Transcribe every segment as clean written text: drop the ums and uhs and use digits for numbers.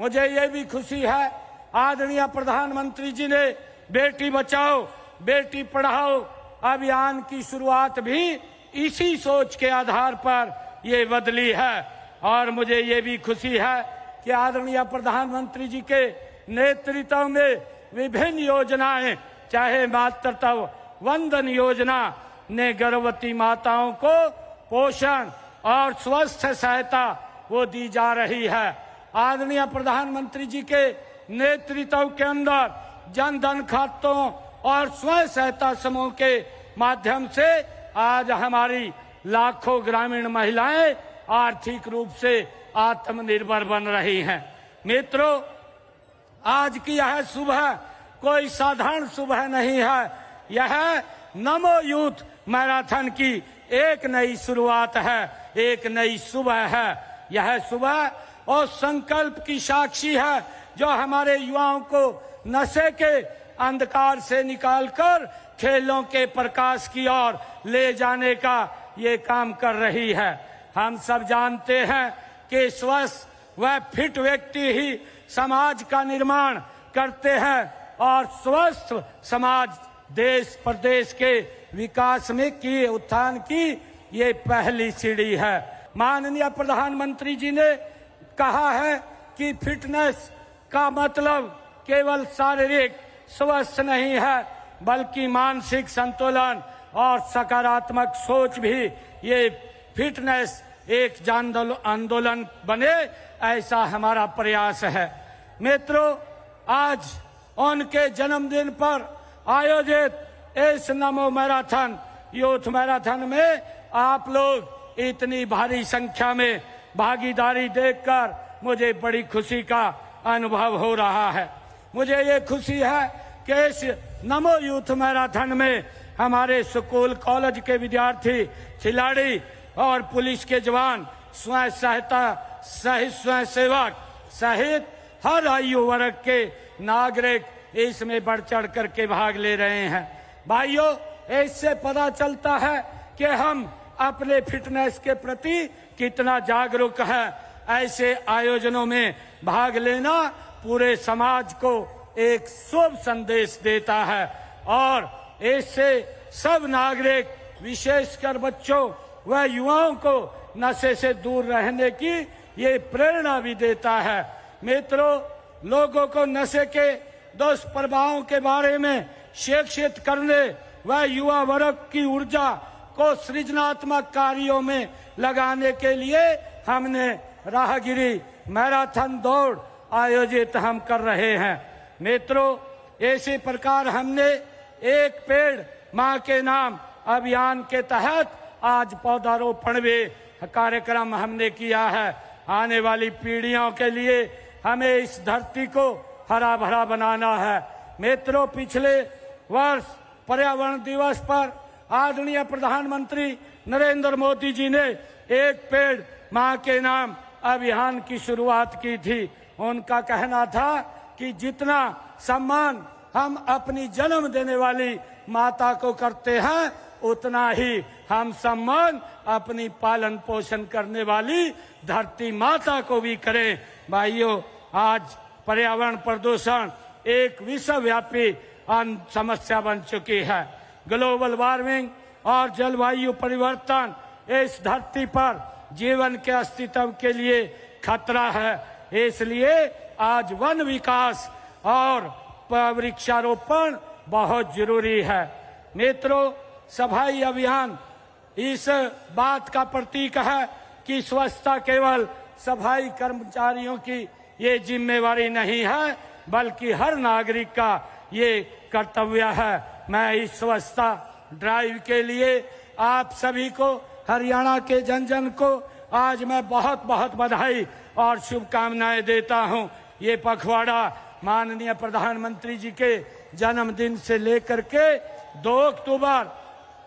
मुझे ये भी खुशी है, आदरणीय प्रधानमंत्री जी ने बेटी बचाओ बेटी पढ़ाओ अभियान की शुरुआत भी इसी सोच के आधार पर ये बदली है। और मुझे ये भी खुशी है कि आदरणीय प्रधानमंत्री जी के नेतृत्व में विभिन्न योजनाएं, चाहे मातृत्व वंदन योजना ने गर्भवती माताओं को पोषण और स्वास्थ्य सहायता वो दी जा रही है। आदरणीय प्रधानमंत्री जी के नेतृत्व के अंदर जन धन खातों और स्वयं सहायता समूह के माध्यम से आज हमारी लाखों ग्रामीण महिलाएं आर्थिक रूप से आत्मनिर्भर बन रही हैं। मित्रों, आज की यह सुबह कोई साधारण सुबह नहीं है, यह नमो यूथ मैराथन की एक नई शुरुआत है, एक नई सुबह है। यह सुबह और संकल्प की साक्षी है जो हमारे युवाओं को नशे के अंधकार से निकालकर खेलों के प्रकाश की ओर ले जाने का ये काम कर रही है। हम सब जानते हैं कि स्वस्थ व फिट व्यक्ति ही समाज का निर्माण करते हैं और स्वस्थ समाज देश प्रदेश के विकास में की उत्थान की ये पहली सीढ़ी है। माननीय प्रधानमंत्री जी ने कहा है कि फिटनेस का मतलब केवल शारीरिक स्वस्थ नहीं है बल्कि मानसिक संतुलन और सकारात्मक सोच भी। ये फिटनेस एक जन आंदोलन बने, ऐसा हमारा प्रयास है। मित्रों, आज उनके जन्मदिन पर आयोजित इस नमो मैराथन यूथ मैराथन में आप लोग इतनी भारी संख्या में भागीदारी देखकर मुझे बड़ी खुशी का अनुभव हो रहा है। मुझे ये खुशी है कि इस नमो यूथ मैराथन में हमारे स्कूल कॉलेज के विद्यार्थी, खिलाड़ी और पुलिस के जवान, स्वयं सहायता सहित स्वयं सेवक सहित हर आयु वर्ग के नागरिक इसमें बढ़ चढ़ करके भाग ले रहे हैं। भाइयों, इससे पता चलता है कि हम अपने फिटनेस के प्रति कितना जागरूक है। ऐसे आयोजनों में भाग लेना पूरे समाज को एक शुभ संदेश देता है और इससे सब नागरिक, विशेषकर बच्चों व युवाओं को नशे से दूर रहने की ये प्रेरणा भी देता है। मित्रों, लोगों को नशे के दुष्प्रभावों के बारे में शिक्षित करने व युवा वर्ग की ऊर्जा को सृजनात्मक कार्यों में लगाने के लिए हमने राहगिरी मैराथन दौड़ आयोजित हम कर रहे हैं। मित्रों, इसी प्रकार हमने एक पेड़ मां के नाम अभियान के तहत आज पौधारोपण भी कार्यक्रम हमने किया है। आने वाली पीढ़ियों के लिए हमें इस धरती को हरा भरा बनाना है। मित्रों, पिछले वर्ष पर्यावरण दिवस पर आदरणीय प्रधानमंत्री नरेंद्र मोदी जी ने एक पेड़ मां के नाम अभियान की शुरुआत की थी। उनका कहना था कि जितना सम्मान हम अपनी जन्म देने वाली माता को करते हैं उतना ही हम सम्मान अपनी पालन पोषण करने वाली धरती माता को भी करें। भाइयों, आज पर्यावरण प्रदूषण एक विश्वव्यापी समस्या बन चुकी है। ग्लोबल वार्मिंग और जलवायु परिवर्तन इस धरती पर जीवन के अस्तित्व के लिए खतरा है। इसलिए आज वन विकास और वृक्षारोपण बहुत जरूरी है। मित्रों, सफाई अभियान इस बात का प्रतीक है कि स्वच्छता केवल सफाई कर्मचारियों की ये जिम्मेवारी नहीं है बल्कि हर नागरिक का ये कर्तव्य है। मैं इस स्वच्छता ड्राइव के लिए आप सभी को, हरियाणा के जन जन को आज मैं बहुत बहुत बधाई और शुभकामनाएं देता हूं। ये पखवाड़ा माननीय प्रधानमंत्री जी के जन्मदिन से लेकर के 2 अक्टूबर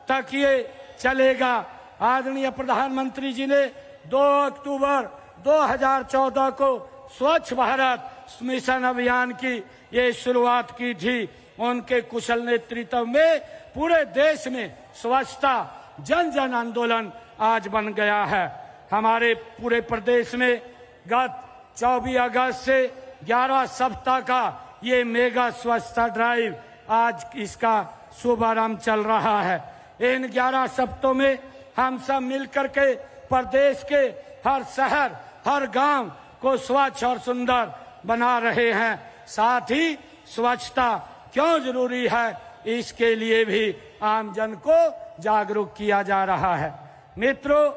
तक ये चलेगा। आदरणीय प्रधानमंत्री जी ने 2 अक्टूबर 2014 को स्वच्छ भारत मिशन अभियान की ये शुरुआत की थी। उनके कुशल नेतृत्व में पूरे देश में स्वच्छता जन जन आंदोलन आज बन गया है। हमारे पूरे प्रदेश में गत 24 अगस्त से 11 सप्ताह का ये मेगा स्वच्छता ड्राइव आज इसका शुभारंभ चल रहा है। इन 11 सप्ताहों में हम सब मिलकर के प्रदेश के हर शहर हर गांव को स्वच्छ और सुंदर बना रहे हैं। साथ ही स्वच्छता क्यों जरूरी है इसके लिए भी आम जन को जागरूक किया जा रहा है। मित्रों,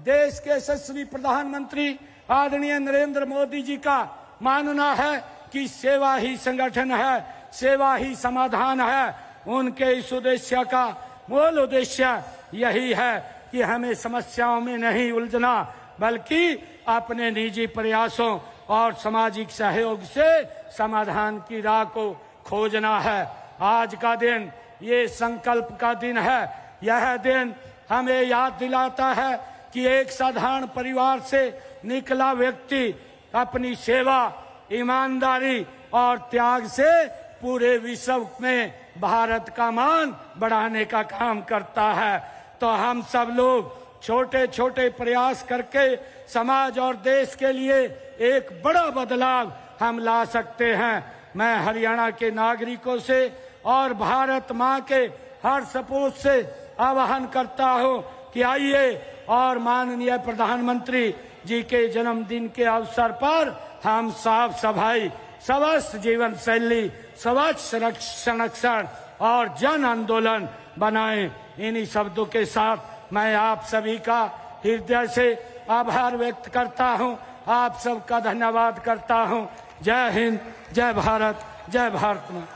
देश के यशस्वी प्रधानमंत्री आदरणीय नरेंद्र मोदी जी का मानना है कि सेवा ही संगठन है, सेवा ही समाधान है। उनके इस उद्देश्य का मूल उद्देश्य यही है कि हमें समस्याओं में नहीं उलझना बल्कि अपने निजी प्रयासों और सामाजिक सहयोग से समाधान की राह को खोजना है। आज का दिन ये संकल्प का दिन है। यह दिन हमें याद दिलाता है कि एक साधारण परिवार से निकला व्यक्ति अपनी सेवा, ईमानदारी और त्याग से पूरे विश्व में भारत का मान बढ़ाने का काम करता है। तो हम सब लोग छोटे छोटे प्रयास करके समाज और देश के लिए एक बड़ा बदलाव हम ला सकते हैं। मैं हरियाणा के नागरिकों से और भारत माँ के हर सपूत से आह्वान करता हूँ कि आइए और माननीय प्रधानमंत्री जी के जन्मदिन के अवसर पर हम साफ सफाई, स्वस्थ जीवन शैली, स्वच्छ संरक्षण और जन आंदोलन बनाएं। इन्हीं शब्दों के साथ मैं आप सभी का हृदय से आभार व्यक्त करता हूं, आप सबका धन्यवाद करता हूं। जय हिंद, जय भारत, जय भारत मां।